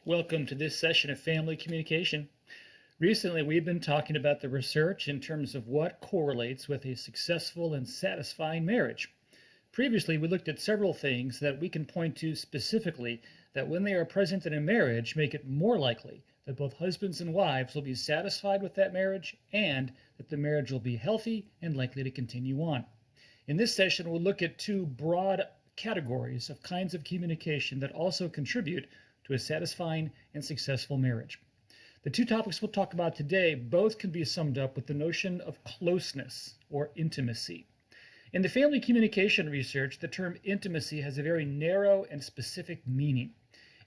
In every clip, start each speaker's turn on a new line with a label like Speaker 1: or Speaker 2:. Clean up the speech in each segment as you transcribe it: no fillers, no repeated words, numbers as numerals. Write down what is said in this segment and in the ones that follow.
Speaker 1: Welcome to this session of Family Communication. Recently, we've been talking about the research in terms of what correlates with a successful and satisfying marriage. Previously, we looked at several things that we can point to specifically that when they are present in a marriage make it more likely that both husbands and wives will be satisfied with that marriage and that the marriage will be healthy and likely to continue on. In this session, we'll look at two broad categories of kinds of communication that also contribute to a satisfying and successful marriage. The two topics we'll talk about today both can be summed up with the notion of closeness or intimacy. In the family communication research, the term intimacy has a very narrow and specific meaning.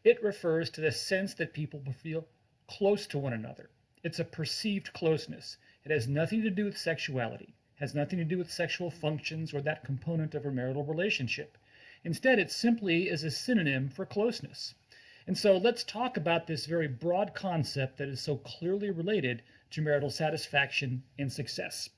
Speaker 1: It refers to the sense that people will feel close to one another. It's a perceived closeness. It has nothing to do with sexuality, has nothing to do with sexual functions or that component of a marital relationship. Instead, it simply is a synonym for closeness. And so let's talk about this very broad concept that is so clearly related to marital satisfaction and success.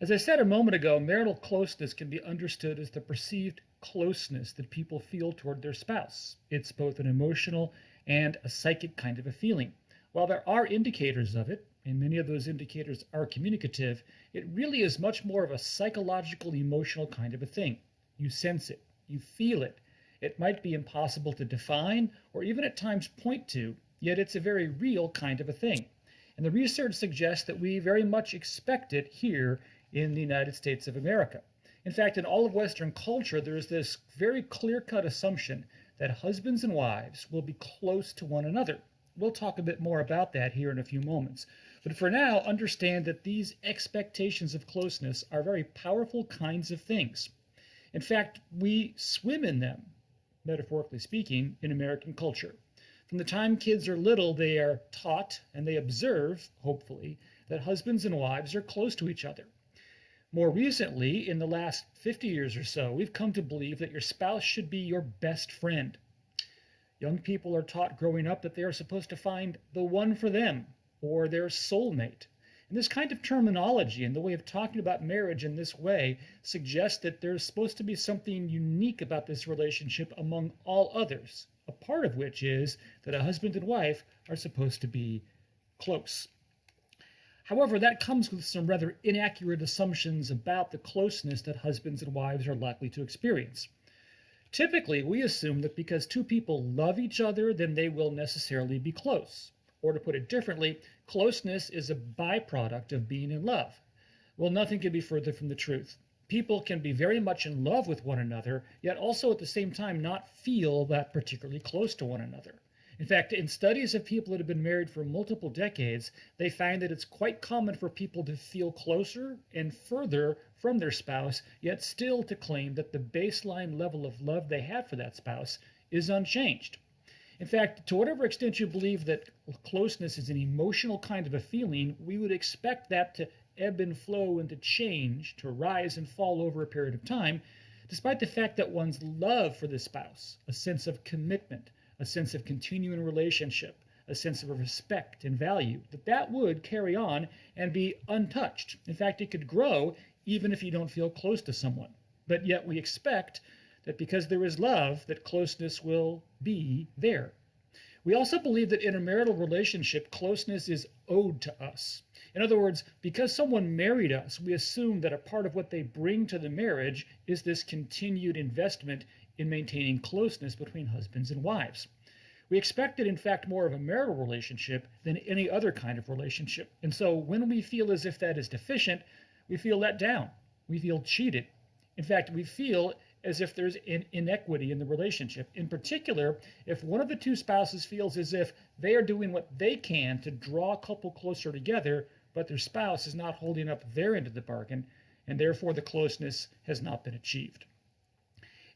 Speaker 1: As I said a moment ago, marital closeness can be understood as the perceived closeness that people feel toward their spouse. It's both an emotional and a psychic kind of a feeling. While there are indicators of it, and many of those indicators are communicative, it really is much more of a psychological, emotional kind of a thing. You sense it, you feel it. It might be impossible to define or even at times point to, yet it's a very real kind of a thing. And the research suggests that we very much expect it here in the United States of America. In fact, in all of Western culture, there is this very clear-cut assumption that husbands and wives will be close to one another. We'll talk a bit more about that here in a few moments. But for now, understand that these expectations of closeness are very powerful kinds of things. In fact, we swim in them, metaphorically speaking, in American culture. From the time kids are little, they are taught and they observe, hopefully, that husbands and wives are close to each other. More recently, in the last 50 years or so, we've come to believe that your spouse should be your best friend. Young people are taught growing up that they are supposed to find the one for them or their soulmate. And this kind of terminology and the way of talking about marriage in this way suggests that there's supposed to be something unique about this relationship among all others, a part of which is that a husband and wife are supposed to be close. However, that comes with some rather inaccurate assumptions about the closeness that husbands and wives are likely to experience. Typically, we assume that because two people love each other, then they will necessarily be close. Or to put it differently, closeness is a byproduct of being in love. Well, nothing could be further from the truth. People can be very much in love with one another, yet also at the same time not feel that particularly close to one another. In fact, in studies of people that have been married for multiple decades, they find that it's quite common for people to feel closer and further from their spouse, yet still to claim that the baseline level of love they have for that spouse is unchanged. In fact, to whatever extent you believe that closeness is an emotional kind of a feeling, we would expect that to ebb and flow and to change, to rise and fall over a period of time, despite the fact that one's love for the spouse, a sense of commitment, a sense of continuing relationship, a sense of respect and value, that would carry on and be untouched. In fact, it could grow even if you don't feel close to someone. But yet we expect that because there is love, that closeness will be there. We also believe that in a marital relationship, closeness is owed to us. In other words, because someone married us, we assume that a part of what they bring to the marriage is this continued investment in maintaining closeness between husbands and wives. We expect it, in fact, more of a marital relationship than any other kind of relationship. And so when we feel as if that is deficient, we feel let down. We feel cheated. In fact, we feel as if there's an inequity in the relationship. In particular, if one of the two spouses feels as if they are doing what they can to draw a couple closer together, but their spouse is not holding up their end of the bargain, and therefore the closeness has not been achieved.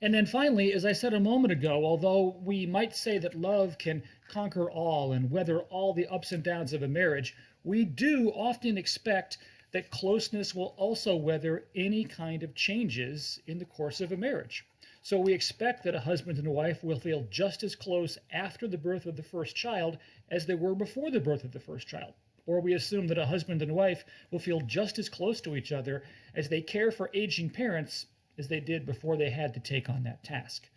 Speaker 1: And then finally, as I said a moment ago, although we might say that love can conquer all and weather all the ups and downs of a marriage, we do often expect that closeness will also weather any kind of changes in the course of a marriage. So we expect that a husband and a wife will feel just as close after the birth of the first child as they were before the birth of the first child. Or we assume that a husband and wife will feel just as close to each other as they care for aging parents as they did before they had to take on that task.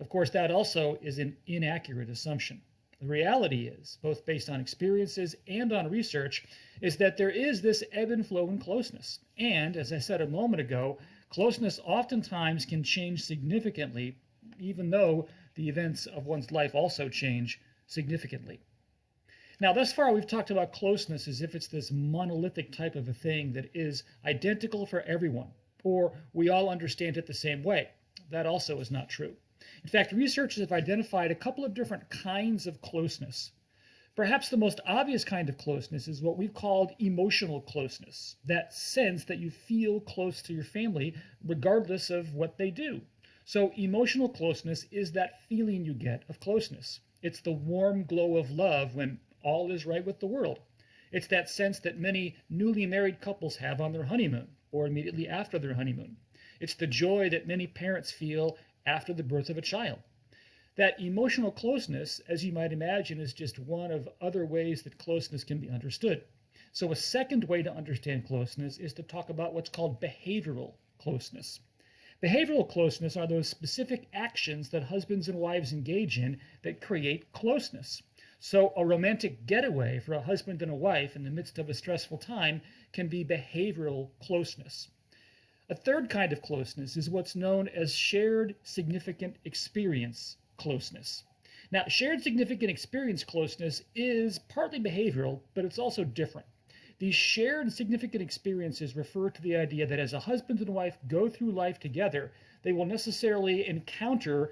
Speaker 1: Of course, that also is an inaccurate assumption. The reality is, both based on experiences and on research, is that there is this ebb and flow in closeness. And, as I said a moment ago, closeness oftentimes can change significantly, even though the events of one's life also change significantly. Now, thus far, we've talked about closeness as if it's this monolithic type of a thing that is identical for everyone, or we all understand it the same way. That also is not true. In fact, researchers have identified a couple of different kinds of closeness. Perhaps the most obvious kind of closeness is what we've called emotional closeness, that sense that you feel close to your family regardless of what they do. So emotional closeness is that feeling you get of closeness. It's the warm glow of love when all is right with the world. It's that sense that many newly married couples have on their honeymoon or immediately after their honeymoon. It's the joy that many parents feel after the birth of a child. That emotional closeness, as you might imagine, is just one of other ways that closeness can be understood. So a second way to understand closeness is to talk about what's called behavioral closeness. Behavioral closeness are those specific actions that husbands and wives engage in that create closeness. So a romantic getaway for a husband and a wife in the midst of a stressful time can be behavioral closeness. A third kind of closeness is what's known as shared significant experience closeness. Now, shared significant experience closeness is partly behavioral, but it's also different. These shared significant experiences refer to the idea that as a husband and wife go through life together, they will necessarily encounter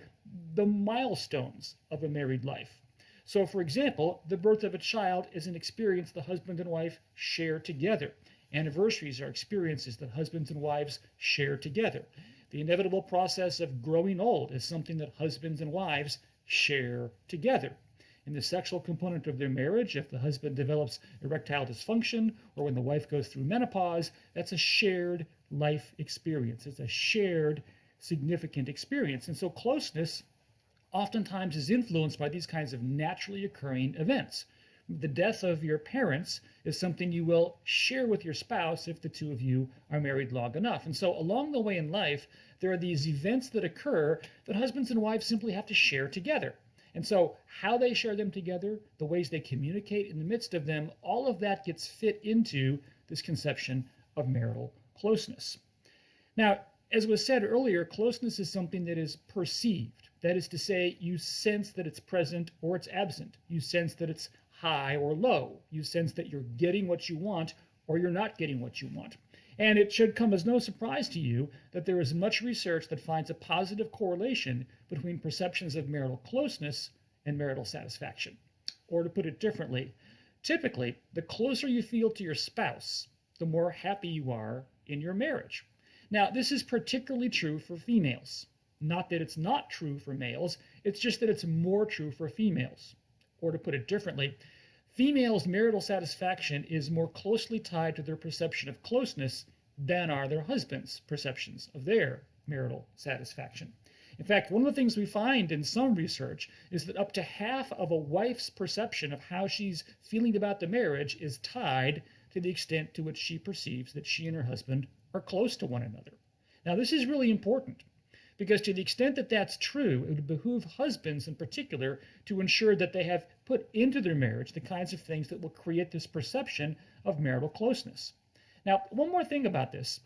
Speaker 1: the milestones of a married life. So, for example, the birth of a child is an experience the husband and wife share together. Anniversaries are experiences that husbands and wives share together. The inevitable process of growing old is something that husbands and wives share together. In the sexual component of their marriage, if the husband develops erectile dysfunction or when the wife goes through menopause, that's a shared life experience. It's a shared significant experience. And so closeness oftentimes is influenced by these kinds of naturally occurring events. The death of your parents is something you will share with your spouse if the two of you are married long enough. And so along the way in life, there are these events that occur that husbands and wives simply have to share together. And so how they share them together, the ways they communicate in the midst of them, all of that gets fit into this conception of marital closeness. Now, as was said earlier, closeness is something that is perceived. That is to say, you sense that it's present or it's absent. You sense that it's high or low. You sense that you're getting what you want or you're not getting what you want. And it should come as no surprise to you that there is much research that finds a positive correlation between perceptions of marital closeness and marital satisfaction. Or to put it differently, typically, the closer you feel to your spouse, the more happy you are in your marriage. Now, this is particularly true for females. Not that it's not true for males, it's just that it's more true for females. Or to put it differently, females' marital satisfaction is more closely tied to their perception of closeness than are their husbands' perceptions of their marital satisfaction. In fact, one of the things we find in some research is that up to half of a wife's perception of how she's feeling about the marriage is tied to the extent to which she perceives that she and her husband are close to one another. Now, this is really important, because to the extent that that's true, it would behoove husbands in particular to ensure that they have put into their marriage the kinds of things that will create this perception of marital closeness. Now, one more thing about this.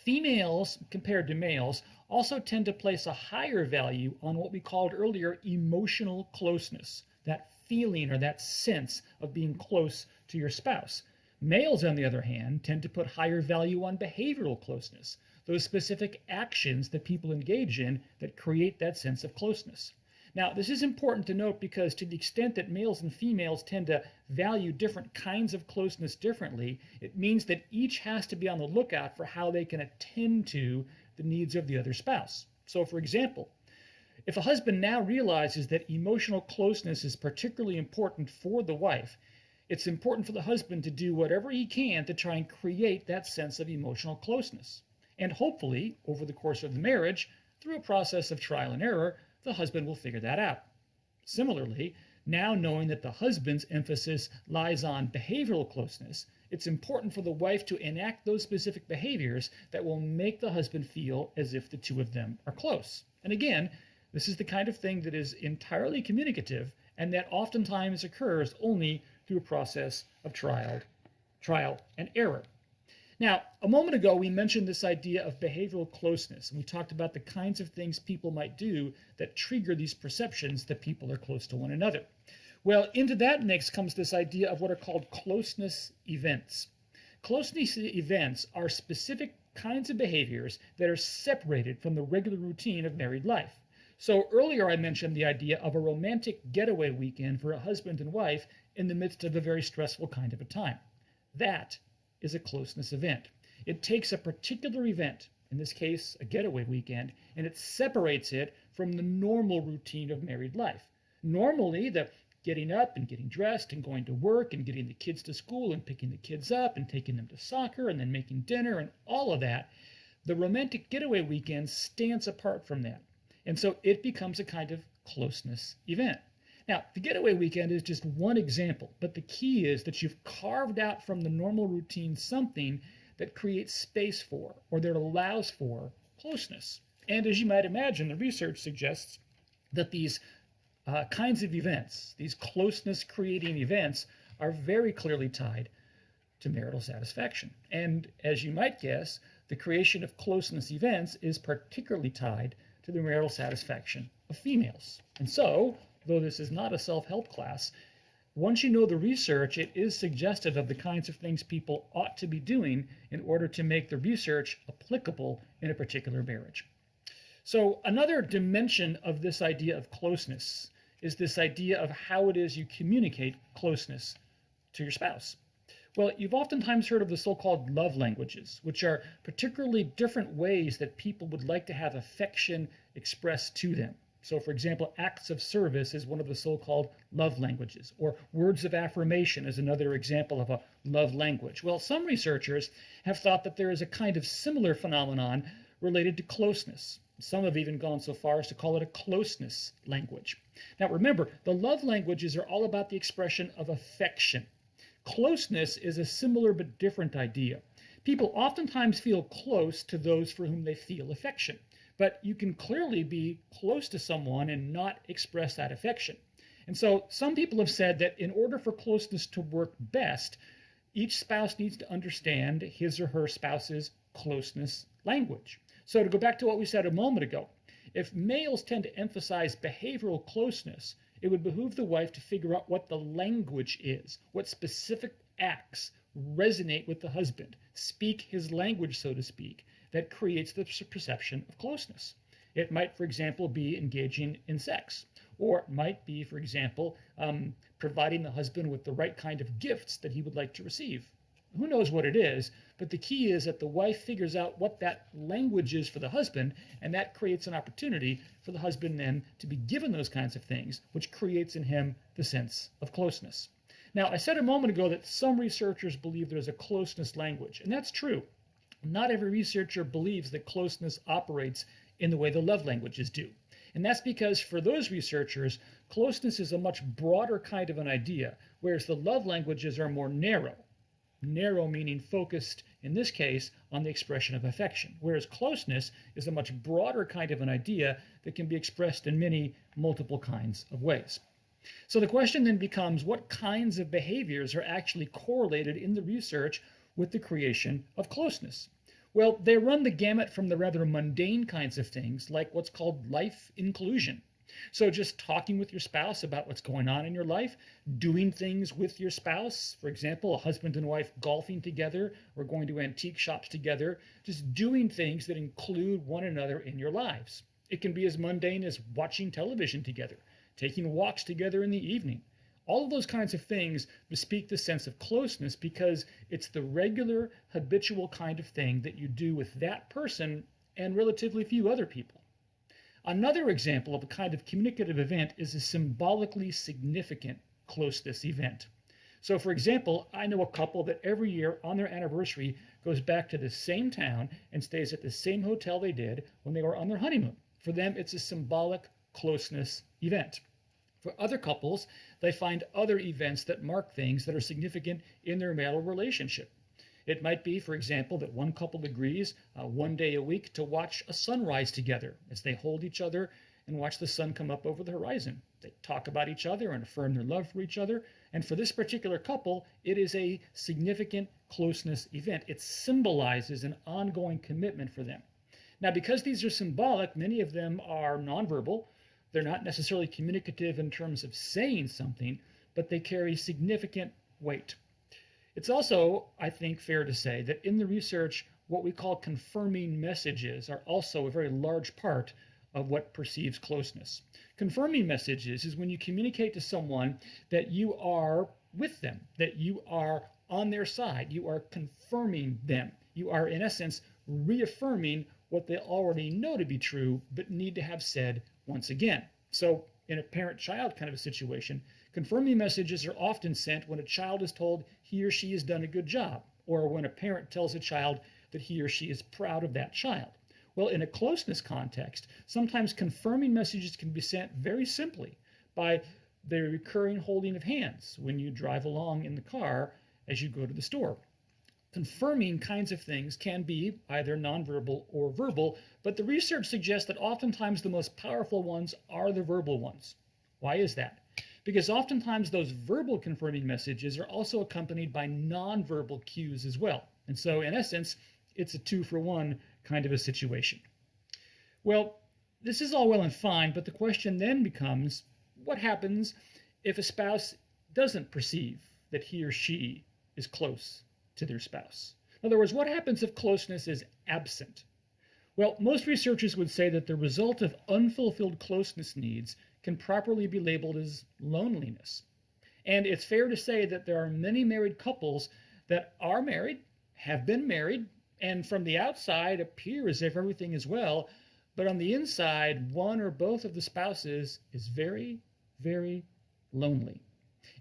Speaker 1: Females, compared to males, also tend to place a higher value on what we called earlier emotional closeness, that feeling or that sense of being close to your spouse. Males, on the other hand, tend to put higher value on behavioral closeness, those specific actions that people engage in that create that sense of closeness. Now, this is important to note because to the extent that males and females tend to value different kinds of closeness differently, it means that each has to be on the lookout for how they can attend to the needs of the other spouse. So, for example, if a husband now realizes that emotional closeness is particularly important for the wife, it's important for the husband to do whatever he can to try and create that sense of emotional closeness. And hopefully, over the course of the marriage, through a process of trial and error, the husband will figure that out. Similarly, now knowing that the husband's emphasis lies on behavioral closeness, it's important for the wife to enact those specific behaviors that will make the husband feel as if the two of them are close. And again, this is the kind of thing that is entirely communicative and that oftentimes occurs only through a process of trial and error. Now, a moment ago, we mentioned this idea of behavioral closeness, and we talked about the kinds of things people might do that trigger these perceptions that people are close to one another. Well, into that mix comes this idea of what are called closeness events. Closeness events are specific kinds of behaviors that are separated from the regular routine of married life. So earlier I mentioned the idea of a romantic getaway weekend for a husband and wife in the midst of a very stressful kind of a time. That is a closeness event. It takes a particular event, in this case a getaway weekend, and it separates it from the normal routine of married life. Normally, the getting up and getting dressed and going to work and getting the kids to school and picking the kids up and taking them to soccer and then making dinner and all of that, the romantic getaway weekend stands apart from that. And so it becomes a kind of closeness event. Now, the getaway weekend is just one example, but the key is that you've carved out from the normal routine something that creates space for, or that allows for, closeness. And as you might imagine, the research suggests that these kinds of events, these closeness creating events, are very clearly tied to marital satisfaction. And as you might guess, the creation of closeness events is particularly tied to the marital satisfaction of females. And so, though this is not a self-help class, once you know the research, it is suggestive of the kinds of things people ought to be doing in order to make the research applicable in a particular marriage. So another dimension of this idea of closeness is this idea of how it is you communicate closeness to your spouse. Well, you've oftentimes heard of the so-called love languages, which are particularly different ways that people would like to have affection expressed to them. So, for example, acts of service is one of the so-called love languages, or words of affirmation is another example of a love language. Well, some researchers have thought that there is a kind of similar phenomenon related to closeness. Some have even gone so far as to call it a closeness language. Now, remember, the love languages are all about the expression of affection. Closeness is a similar but different idea. People oftentimes feel close to those for whom they feel affection. But you can clearly be close to someone and not express that affection. And so some people have said that in order for closeness to work best, each spouse needs to understand his or her spouse's closeness language. So to go back to what we said a moment ago, if males tend to emphasize behavioral closeness, it would behoove the wife to figure out what the language is, what specific acts resonate with the husband, speak his language, so to speak, that creates the perception of closeness. It might, for example, be engaging in sex, or it might be, for example, providing the husband with the right kind of gifts that he would like to receive. Who knows what it is, but the key is that the wife figures out what that language is for the husband, and that creates an opportunity for the husband then to be given those kinds of things, which creates in him the sense of closeness. Now, I said a moment ago that some researchers believe there's a closeness language, and that's true. Not every researcher believes that closeness operates in the way the love languages do. And that's because for those researchers, closeness is a much broader kind of an idea, whereas the love languages are more narrow. Narrow meaning focused, in this case, on the expression of affection, whereas closeness is a much broader kind of an idea that can be expressed in many multiple kinds of ways. So the question then becomes, what kinds of behaviors are actually correlated in the research with the creation of closeness? Well, they run the gamut from the rather mundane kinds of things, like what's called life inclusion. So just talking with your spouse about what's going on in your life, doing things with your spouse, for example, a husband and wife golfing together or going to antique shops together, just doing things that include one another in your lives. It can be as mundane as watching television together, taking walks together in the evening. All of those kinds of things bespeak the sense of closeness because it's the regular, habitual kind of thing that you do with that person and relatively few other people. Another example of a kind of communicative event is a symbolically significant closeness event. So, for example, I know a couple that every year on their anniversary goes back to the same town and stays at the same hotel they did when they were on their honeymoon. For them, it's a symbolic closeness event. For other couples, they find other events that mark things that are significant in their marital relationship. It might be, for example, that one couple agrees one day a week to watch a sunrise together as they hold each other and watch the sun come up over the horizon. They talk about each other and affirm their love for each other. And for this particular couple, it is a significant closeness event. It symbolizes an ongoing commitment for them. Now, because these are symbolic, many of them are nonverbal. They're not necessarily communicative in terms of saying something, but they carry significant weight. It's also, I think, fair to say that in the research, what we call confirming messages are also a very large part of what perceives closeness. Confirming messages is when you communicate to someone that you are with them, that you are on their side, you are confirming them. You are, in essence, reaffirming what they already know to be true, but need to have said once again. So, in a parent-child kind of a situation, confirming messages are often sent when a child is told he or she has done a good job, or when a parent tells a child that he or she is proud of that child. Well, in a closeness context, sometimes confirming messages can be sent very simply by the recurring holding of hands when you drive along in the car as you go to the store. Confirming kinds of things can be either nonverbal or verbal, but the research suggests that oftentimes the most powerful ones are the verbal ones. Why is that? Because oftentimes those verbal confirming messages are also accompanied by nonverbal cues as well. And so, in essence, it's a 2-for-1 kind of a situation. Well, this is all well and fine, but the question then becomes, what happens if a spouse doesn't perceive that he or she is close to their spouse? In other words, what happens if closeness is absent? Well, most researchers would say that the result of unfulfilled closeness needs can properly be labeled as loneliness. And it's fair to say that there are many married couples that are married, have been married, and from the outside appear as if everything is well, but on the inside, one or both of the spouses is very, very lonely.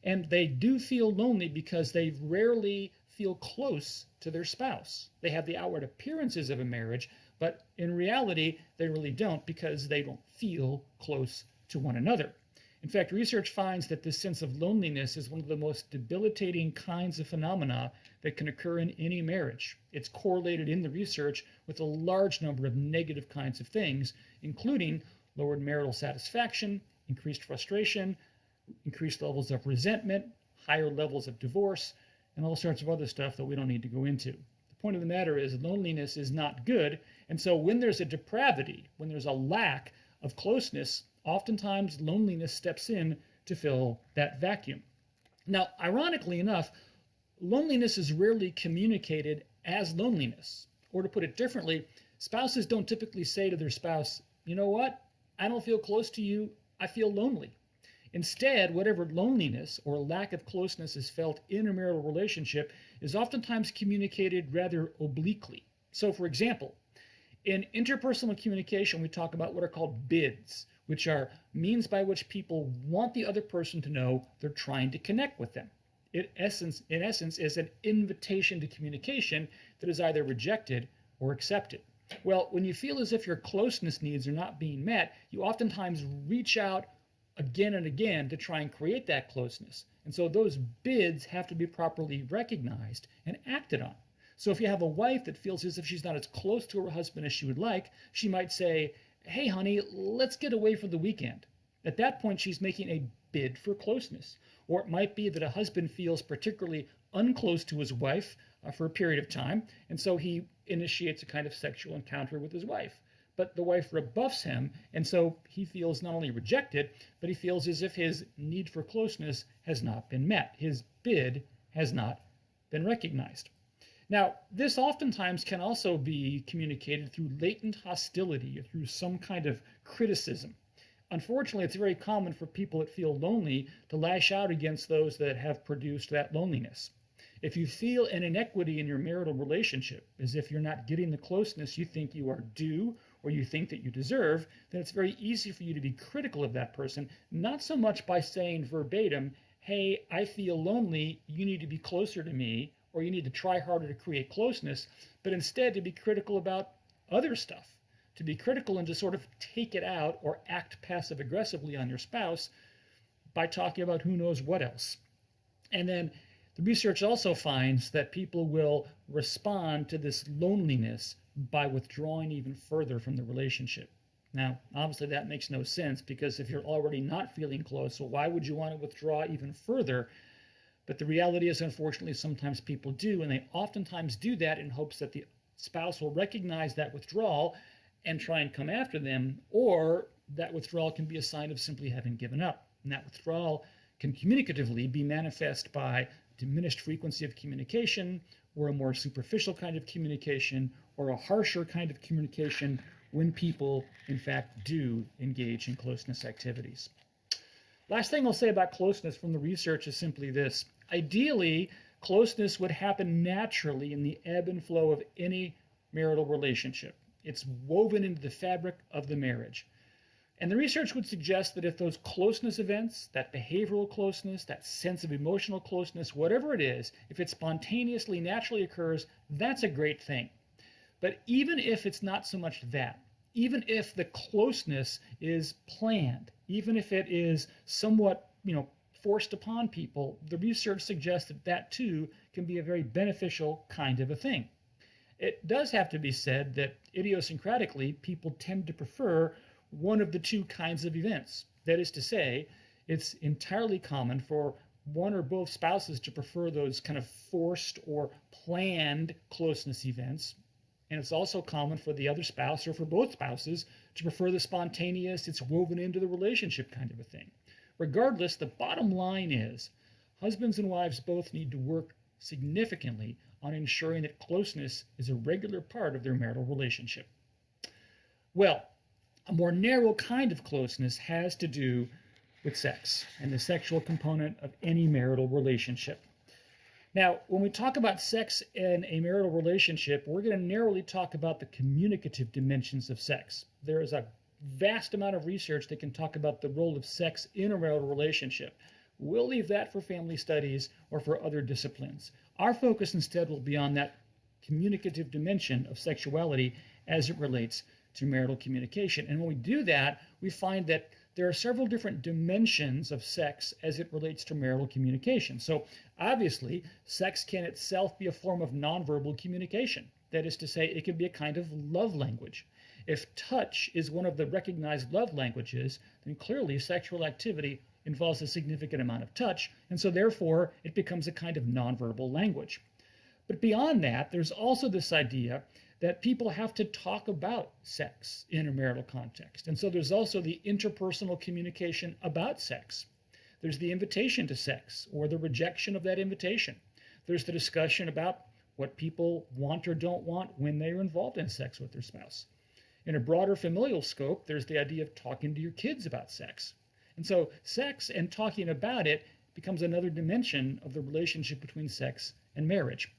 Speaker 1: And they do feel lonely because they rarely feel close to their spouse. They have the outward appearances of a marriage, but in reality, they really don't because they don't feel close to one another. In fact, research finds that this sense of loneliness is one of the most debilitating kinds of phenomena that can occur in any marriage. It's correlated in the research with a large number of negative kinds of things, including lowered marital satisfaction, increased frustration, increased levels of resentment, higher levels of divorce, and all sorts of other stuff that we don't need to go into. The point of the matter is loneliness is not good, and so when there's a depravity, when there's a lack of closeness, oftentimes loneliness steps in to fill that vacuum. Now, ironically enough, loneliness is rarely communicated as loneliness. Or to put it differently, spouses don't typically say to their spouse, you know what, I don't feel close to you, I feel lonely. Instead, whatever loneliness or lack of closeness is felt in a marital relationship is oftentimes communicated rather obliquely. So, for example, in interpersonal communication, we talk about what are called bids, which are means by which people want the other person to know they're trying to connect with them. In essence, is an invitation to communication that is either rejected or accepted. Well, when you feel as if your closeness needs are not being met, you oftentimes reach out again and again to try and create that closeness. And so those bids have to be properly recognized and acted on. So if you have a wife that feels as if she's not as close to her husband as she would like, she might say, hey, honey, let's get away for the weekend. At that point, she's making a bid for closeness. Or it might be that a husband feels particularly unclose to his wife for a period of time, and so he initiates a kind of sexual encounter with his wife. But the wife rebuffs him, and so he feels not only rejected, but he feels as if his need for closeness has not been met. His bid has not been recognized. Now, this oftentimes can also be communicated through latent hostility or through some kind of criticism. Unfortunately, it's very common for people that feel lonely to lash out against those that have produced that loneliness. If you feel an inequity in your marital relationship, as if you're not getting the closeness you think you are due or you think that you deserve, then it's very easy for you to be critical of that person, not so much by saying verbatim, hey, I feel lonely, you need to be closer to me, or you need to try harder to create closeness, but instead to be critical about other stuff, to be critical and to sort of take it out or act passive-aggressively on your spouse by talking about who knows what else. And then the research also finds that people will respond to this loneliness by withdrawing even further from the relationship. Now, obviously, that makes no sense because if you're already not feeling close, well, why would you want to withdraw even further? But the reality is, unfortunately, sometimes people do, and they oftentimes do that in hopes that the spouse will recognize that withdrawal and try and come after them, or that withdrawal can be a sign of simply having given up. And that withdrawal can communicatively be manifest by diminished frequency of communication, or a more superficial kind of communication, or a harsher kind of communication when people, in fact, do engage in closeness activities. Last thing I'll say about closeness from the research is simply this. Ideally, closeness would happen naturally in the ebb and flow of any marital relationship. It's woven into the fabric of the marriage. And the research would suggest that if those closeness events, that behavioral closeness, that sense of emotional closeness, whatever it is, if it spontaneously, naturally occurs, that's a great thing. But even if it's not so much that, even if the closeness is planned, even if it is somewhat, forced upon people, the research suggests that that too can be a very beneficial kind of a thing. It does have to be said that idiosyncratically, people tend to prefer one of the two kinds of events. That is to say, it's entirely common for one or both spouses to prefer those kind of forced or planned closeness events. And it's also common for the other spouse or for both spouses to prefer the spontaneous, it's woven into the relationship kind of a thing. Regardless, the bottom line is husbands and wives both need to work significantly on ensuring that closeness is a regular part of their marital relationship. Well, a more narrow kind of closeness has to do with sex and the sexual component of any marital relationship. Now, when we talk about sex in a marital relationship, we're going to narrowly talk about the communicative dimensions of sex. There is a vast amount of research that can talk about the role of sex in a marital relationship. We'll leave that for family studies or for other disciplines. Our focus instead will be on that communicative dimension of sexuality as it relates to marital communication. And when we do that, we find that there are several different dimensions of sex as it relates to marital communication. So obviously, sex can itself be a form of nonverbal communication. That is to say, it can be a kind of love language. If touch is one of the recognized love languages, then clearly sexual activity involves a significant amount of touch, and so therefore it becomes a kind of nonverbal language. But beyond that, there's also this idea that people have to talk about sex in a marital context. And so there's also the interpersonal communication about sex. There's the invitation to sex or the rejection of that invitation. There's the discussion about what people want or don't want when they are involved in sex with their spouse. In a broader familial scope, there's the idea of talking to your kids about sex. And so sex and talking about it becomes another dimension of the relationship between sex and marriage.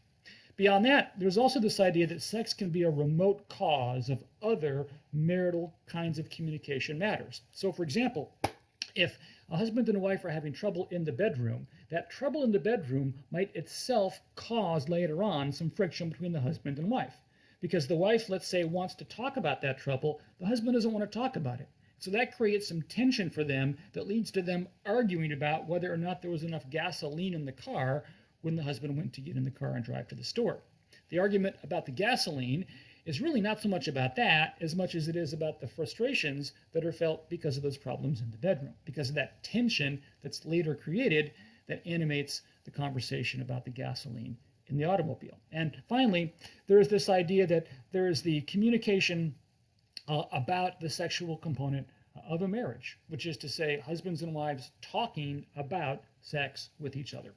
Speaker 1: Beyond that, there's also this idea that sex can be a remote cause of other marital kinds of communication matters. So, for example, if a husband and a wife are having trouble in the bedroom, that trouble in the bedroom might itself cause later on some friction between the husband and wife. Because the wife, let's say, wants to talk about that trouble, the husband doesn't want to talk about it. So that creates some tension for them that leads to them arguing about whether or not there was enough gasoline in the car when the husband went to get in the car and drive to the store. The argument about the gasoline is really not so much about that as much as it is about the frustrations that are felt because of those problems in the bedroom, because of that tension that's later created that animates the conversation about the gasoline in the automobile. And finally, there is this idea that there is the communication about the sexual component of a marriage, which is to say husbands and wives talking about sex with each other.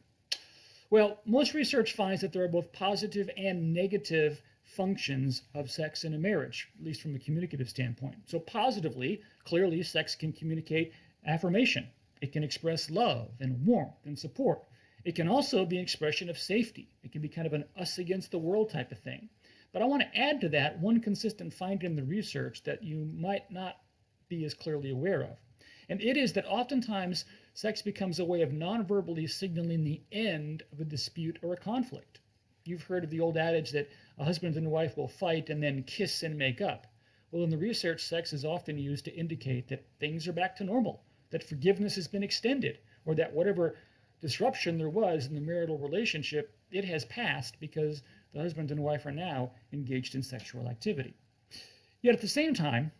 Speaker 1: Well, most research finds that there are both positive and negative functions of sex in a marriage, at least from a communicative standpoint. So positively, clearly, sex can communicate affirmation. It can express love and warmth and support. It can also be an expression of safety. It can be kind of an us against the world type of thing. But I want to add to that one consistent finding in the research that you might not be as clearly aware of. And it is that oftentimes sex becomes a way of non-verbally signaling the end of a dispute or a conflict. You've heard of the old adage that a husband and a wife will fight and then kiss and make up. Well, in the research, sex is often used to indicate that things are back to normal, that forgiveness has been extended, or that whatever disruption there was in the marital relationship, it has passed because the husband and wife are now engaged in sexual activity. Yet at the same time,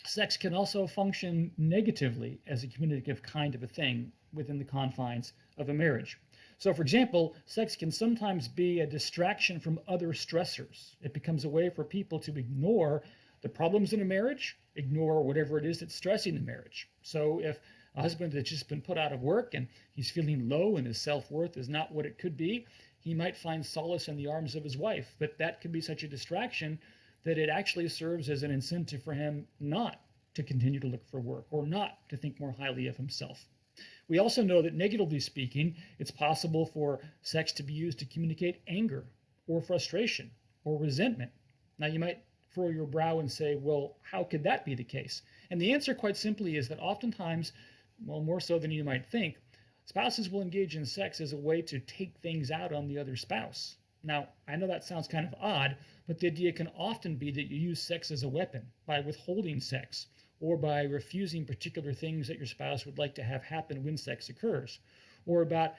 Speaker 1: Sex can also function negatively as a communicative kind of a thing within the confines of a marriage. So, for example, sex can sometimes be a distraction from other stressors. It becomes a way for people to ignore the problems in a marriage, ignore whatever it is that's stressing the marriage. So, if a husband has just been put out of work and he's feeling low and his self-worth is not what it could be, he might find solace in the arms of his wife. But that can be such a distraction that it actually serves as an incentive for him not to continue to look for work or not to think more highly of himself. We also know that, negatively speaking, it's possible for sex to be used to communicate anger or frustration or resentment. Now, you might furrow your brow and say, well, how could that be the case? And the answer, quite simply, is that oftentimes, well, more so than you might think, spouses will engage in sex as a way to take things out on the other spouse. Now, I know that sounds kind of odd, but the idea can often be that you use sex as a weapon by withholding sex or by refusing particular things that your spouse would like to have happen when sex occurs, or about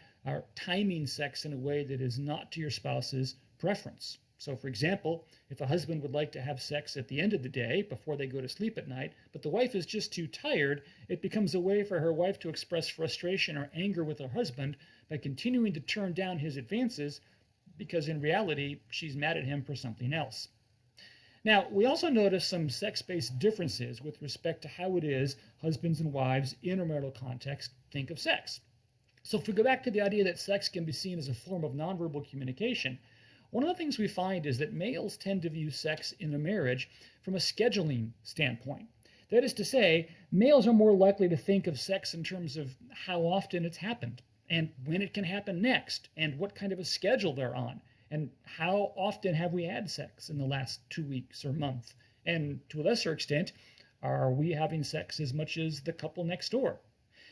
Speaker 1: timing sex in a way that is not to your spouse's preference. So, for example, if a husband would like to have sex at the end of the day before they go to sleep at night, but the wife is just too tired, it becomes a way for her wife to express frustration or anger with her husband by continuing to turn down his advances, because in reality, she's mad at him for something else. Now, we also notice some sex-based differences with respect to how it is husbands and wives in a marital context think of sex. So if we go back to the idea that sex can be seen as a form of nonverbal communication, one of the things we find is that males tend to view sex in a marriage from a scheduling standpoint. That is to say, males are more likely to think of sex in terms of how often it's happened, and when it can happen next, and what kind of a schedule they're on, and how often have we had sex in the last 2 weeks or month, and to a lesser extent, are we having sex as much as the couple next door?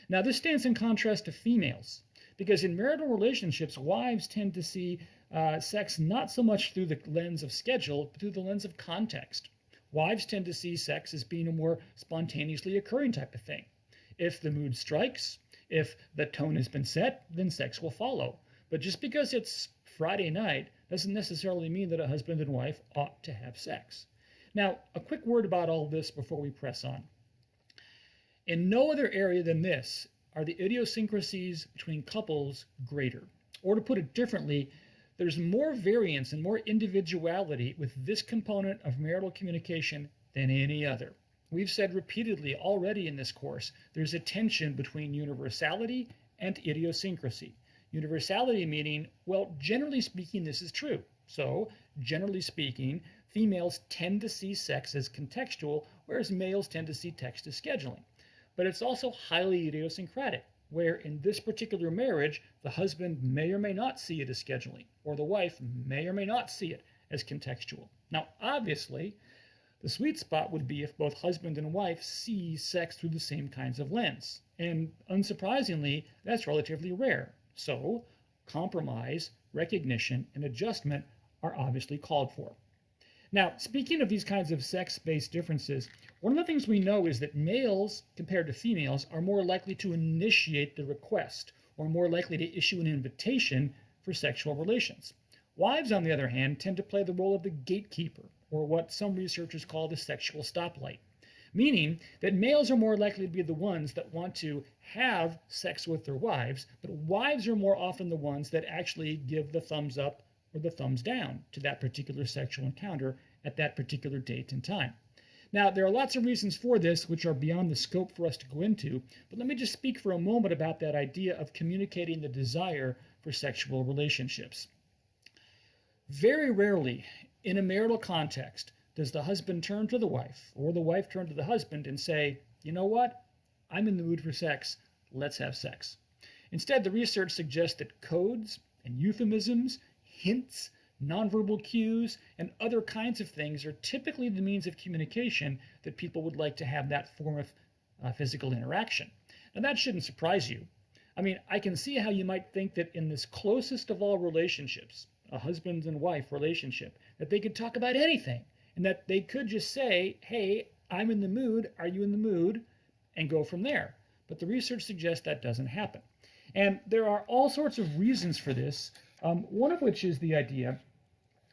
Speaker 1: Now, this stands in contrast to females, because in marital relationships, wives tend to see sex not so much through the lens of schedule, but through the lens of context. Wives tend to see sex as being a more spontaneously occurring type of thing. If the mood strikes, if the tone has been set, then sex will follow. But just because it's Friday night doesn't necessarily mean that a husband and wife ought to have sex. Now, a quick word about all this before we press on. In no other area than this are the idiosyncrasies between couples greater. Or to put it differently, there's more variance and more individuality with this component of marital communication than any other. We've said repeatedly already in this course, there's a tension between universality and idiosyncrasy. Universality meaning, well, generally speaking, this is true. So, generally speaking, females tend to see sex as contextual, whereas males tend to see sex as scheduling. But it's also highly idiosyncratic, where in this particular marriage, the husband may or may not see it as scheduling, or the wife may or may not see it as contextual. Now, obviously, the sweet spot would be if both husband and wife see sex through the same kinds of lens. And unsurprisingly, that's relatively rare. So, compromise, recognition, and adjustment are obviously called for. Now, speaking of these kinds of sex-based differences, one of the things we know is that males, compared to females, are more likely to initiate the request, or more likely to issue an invitation for sexual relations. Wives, on the other hand, tend to play the role of the gatekeeper, or what some researchers call the sexual stoplight, meaning that males are more likely to be the ones that want to have sex with their wives, but wives are more often the ones that actually give the thumbs up or the thumbs down to that particular sexual encounter at that particular date and time. Now, there are lots of reasons for this which are beyond the scope for us to go into, but let me just speak for a moment about that idea of communicating the desire for sexual relationships. Very rarely in a marital context does the husband turn to the wife or the wife turn to the husband and say, you know what, I'm in the mood for sex, let's have sex. Instead, the research suggests that codes and euphemisms, hints, nonverbal cues, and other kinds of things are typically the means of communication that people would like to have that form of physical interaction. Now, that shouldn't surprise you. I mean, I can see how you might think that in this closest of all relationships, a husband and wife relationship, that they could talk about anything, and that they could just say, hey, I'm in the mood, are you in the mood, and go from there. But the research suggests that doesn't happen. And there are all sorts of reasons for this, one of which is the idea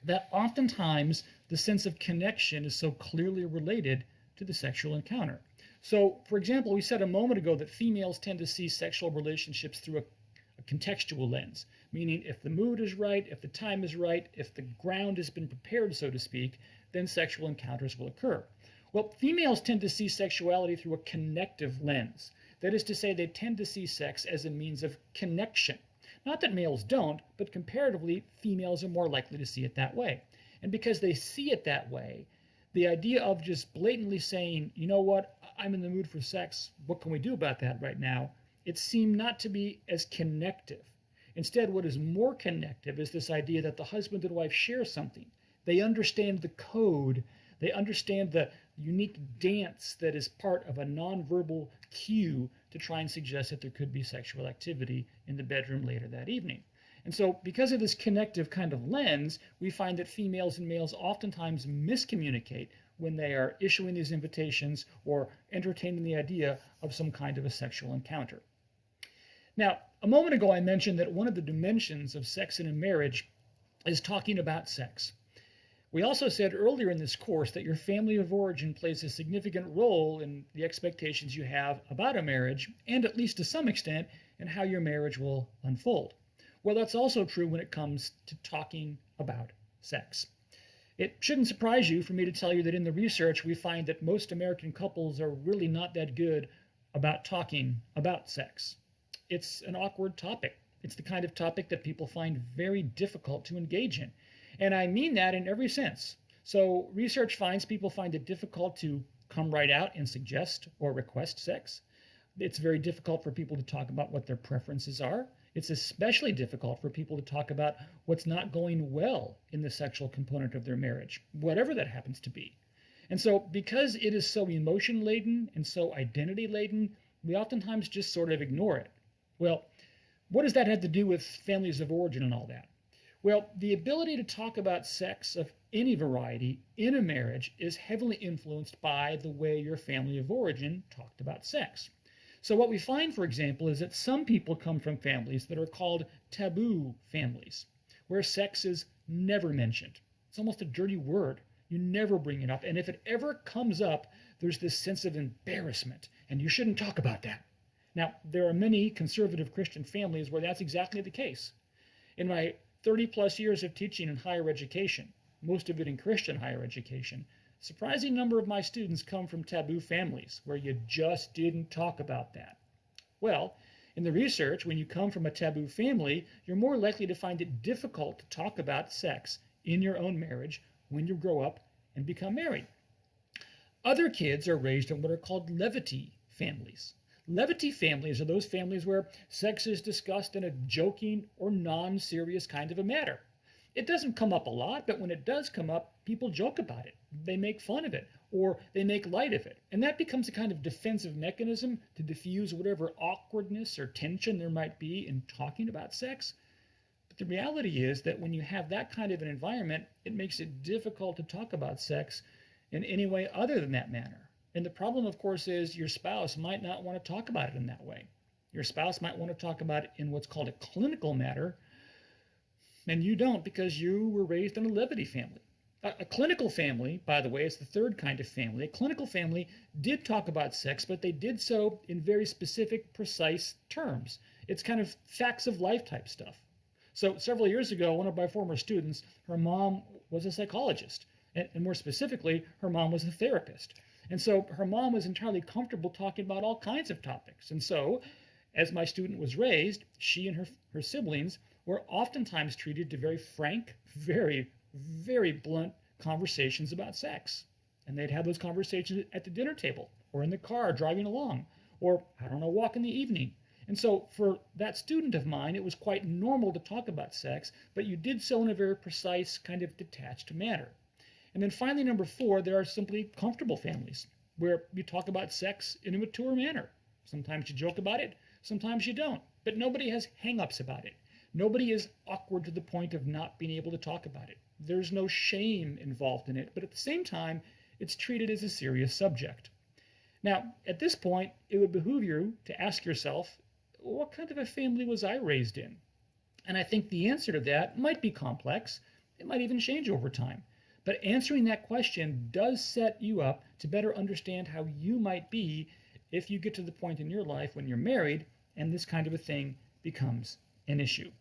Speaker 1: that oftentimes the sense of connection is so clearly related to the sexual encounter. So, for example, we said a moment ago that females tend to see sexual relationships through a contextual lens, meaning if the mood is right, if the time is right, if the ground has been prepared, so to speak, then sexual encounters will occur. Well, females tend to see sexuality through a connective lens. That is to say, they tend to see sex as a means of connection. Not that males don't, but comparatively, females are more likely to see it that way. And because they see it that way, the idea of just blatantly saying, you know what, I'm in the mood for sex, what can we do about that right now? It seemed not to be as connective. Instead, what is more connective is this idea that the husband and wife share something. They understand the code. They understand the unique dance that is part of a nonverbal cue to try and suggest that there could be sexual activity in the bedroom later that evening. And so because of this connective kind of lens, we find that females and males oftentimes miscommunicate when they are issuing these invitations or entertaining the idea of some kind of a sexual encounter. Now, a moment ago I mentioned that one of the dimensions of sex in a marriage is talking about sex. We also said earlier in this course that your family of origin plays a significant role in the expectations you have about a marriage, and at least to some extent, in how your marriage will unfold. Well, that's also true when it comes to talking about sex. It shouldn't surprise you for me to tell you that in the research we find that most American couples are really not that good about talking about sex. It's an awkward topic. It's the kind of topic that people find very difficult to engage in. And I mean that in every sense. So research finds people find it difficult to come right out and suggest or request sex. It's very difficult for people to talk about what their preferences are. It's especially difficult for people to talk about what's not going well in the sexual component of their marriage, whatever that happens to be. And so because it is so emotion-laden and so identity-laden, we oftentimes just sort of ignore it. Well, what does that have to do with families of origin and all that? Well, the ability to talk about sex of any variety in a marriage is heavily influenced by the way your family of origin talked about sex. So what we find, for example, is that some people come from families that are called taboo families, where sex is never mentioned. It's almost a dirty word. You never bring it up. And if it ever comes up, there's this sense of embarrassment, and you shouldn't talk about that. Now, there are many conservative Christian families where that's exactly the case. In my 30-plus years of teaching in higher education, most of it in Christian higher education, a surprising number of my students come from taboo families where you just didn't talk about that. Well, in the research, when you come from a taboo family, you're more likely to find it difficult to talk about sex in your own marriage when you grow up and become married. Other kids are raised in what are called levity families. Levity families are those families where sex is discussed in a joking or non-serious kind of a matter. It doesn't come up a lot, but when it does come up, people joke about it. They make fun of it, or they make light of it. And that becomes a kind of defensive mechanism to diffuse whatever awkwardness or tension there might be in talking about sex. But the reality is that when you have that kind of an environment, it makes it difficult to talk about sex in any way other than that manner. And the problem, of course, is your spouse might not want to talk about it in that way. Your spouse might want to talk about it in what's called a clinical matter, and you don't because you were raised in a levity family. A clinical family, by the way, is the third kind of family. A clinical family did talk about sex, but they did so in very specific, precise terms. It's kind of facts of life type stuff. So several years ago, one of my former students, her mom was a psychologist, and more specifically, her mom was a therapist. And so her mom was entirely comfortable talking about all kinds of topics. And so, as my student was raised, she and her siblings were oftentimes treated to very frank, very, very blunt conversations about sex. And they'd have those conversations at the dinner table, or in the car driving along, or, I don't know, walk in the evening. And so for that student of mine, it was quite normal to talk about sex, but you did so in a very precise, kind of detached manner. And then finally, number 4, there are simply comfortable families where you talk about sex in a mature manner. Sometimes you joke about it, sometimes you don't. But nobody has hang-ups about it. Nobody is awkward to the point of not being able to talk about it. There's no shame involved in it, but at the same time, it's treated as a serious subject. Now, at this point, it would behoove you to ask yourself, what kind of a family was I raised in? And I think the answer to that might be complex. It might even change over time. But answering that question does set you up to better understand how you might be if you get to the point in your life when you're married and this kind of a thing becomes an issue.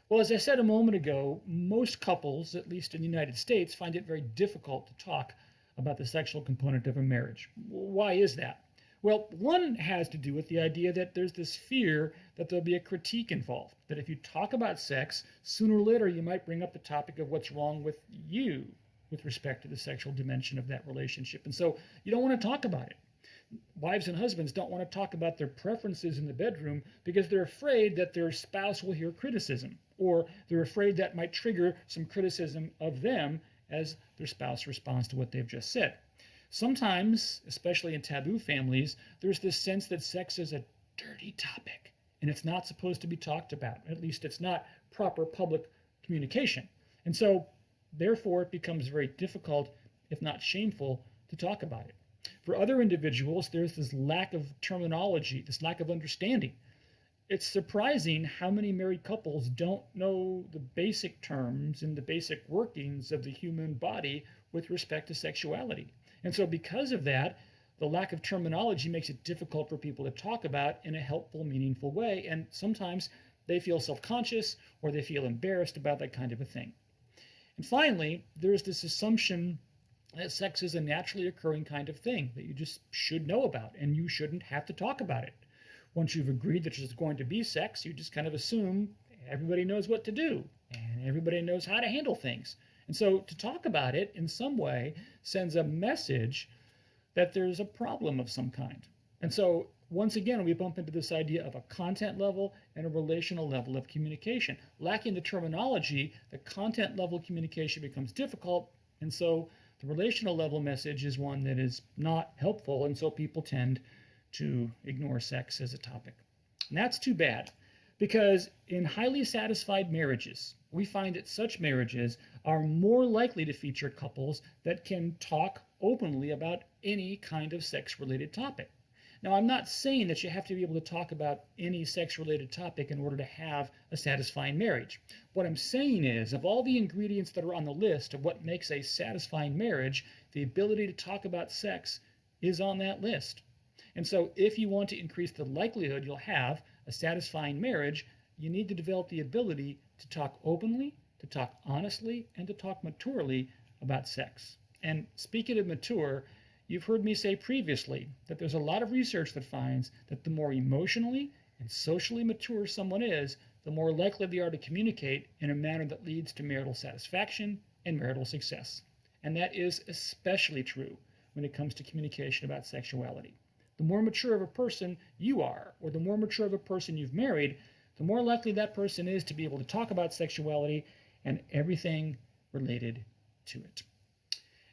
Speaker 1: Well, as I said a moment ago, most couples, at least in the United States, find it very difficult to talk about the sexual component of a marriage. Why is that? Well, one has to do with the idea that there's this fear that there'll be a critique involved, that if you talk about sex, sooner or later you might bring up the topic of what's wrong with you with respect to the sexual dimension of that relationship. And so you don't want to talk about it. Wives and husbands don't want to talk about their preferences in the bedroom because they're afraid that their spouse will hear criticism, or they're afraid that might trigger some criticism of them as their spouse responds to what they've just said. Sometimes, especially in taboo families, there's this sense that sex is a dirty topic and it's not supposed to be talked about. At least it's not proper public communication. And so, therefore, it becomes very difficult, if not shameful, to talk about it. For other individuals, there's this lack of terminology, this lack of understanding. It's surprising how many married couples don't know the basic terms and the basic workings of the human body with respect to sexuality. And so because of that, the lack of terminology makes it difficult for people to talk about in a helpful, meaningful way. And sometimes they feel self-conscious or they feel embarrassed about that kind of a thing. And finally, there's this assumption that sex is a naturally occurring kind of thing that you just should know about and you shouldn't have to talk about it. Once you've agreed that there's going to be sex, you just kind of assume everybody knows what to do and everybody knows how to handle things. And so to talk about it in some way sends a message that there's a problem of some kind. And so once again, we bump into this idea of a content level and a relational level of communication. Lacking the terminology, the content level communication becomes difficult, and so the relational level message is one that is not helpful, and so people tend to ignore sex as a topic. And that's too bad, because in highly satisfied marriages, we find that such marriages are more likely to feature couples that can talk openly about any kind of sex-related topic. Now, I'm not saying that you have to be able to talk about any sex-related topic in order to have a satisfying marriage. What I'm saying is, of all the ingredients that are on the list of what makes a satisfying marriage, the ability to talk about sex is on that list. And so if you want to increase the likelihood you'll have a satisfying marriage, you need to develop the ability to talk openly, to talk honestly, and to talk maturely about sex. And speaking of mature, you've heard me say previously that there's a lot of research that finds that the more emotionally and socially mature someone is, the more likely they are to communicate in a manner that leads to marital satisfaction and marital success. And that is especially true when it comes to communication about sexuality. The more mature of a person you are, or the more mature of a person you've married, the more likely that person is to be able to talk about sexuality and everything related to it.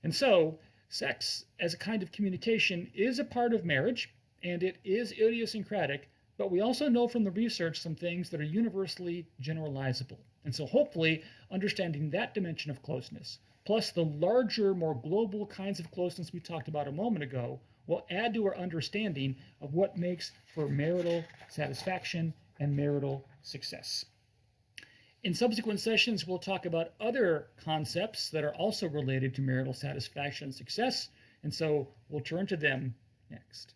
Speaker 1: And so, sex as a kind of communication is a part of marriage, and it is idiosyncratic, but we also know from the research some things that are universally generalizable. And so hopefully understanding that dimension of closeness, plus the larger, more global kinds of closeness we talked about a moment ago, will add to our understanding of what makes for marital satisfaction and marital success. In subsequent sessions, we'll talk about other concepts that are also related to marital satisfaction and success, and so we'll turn to them next.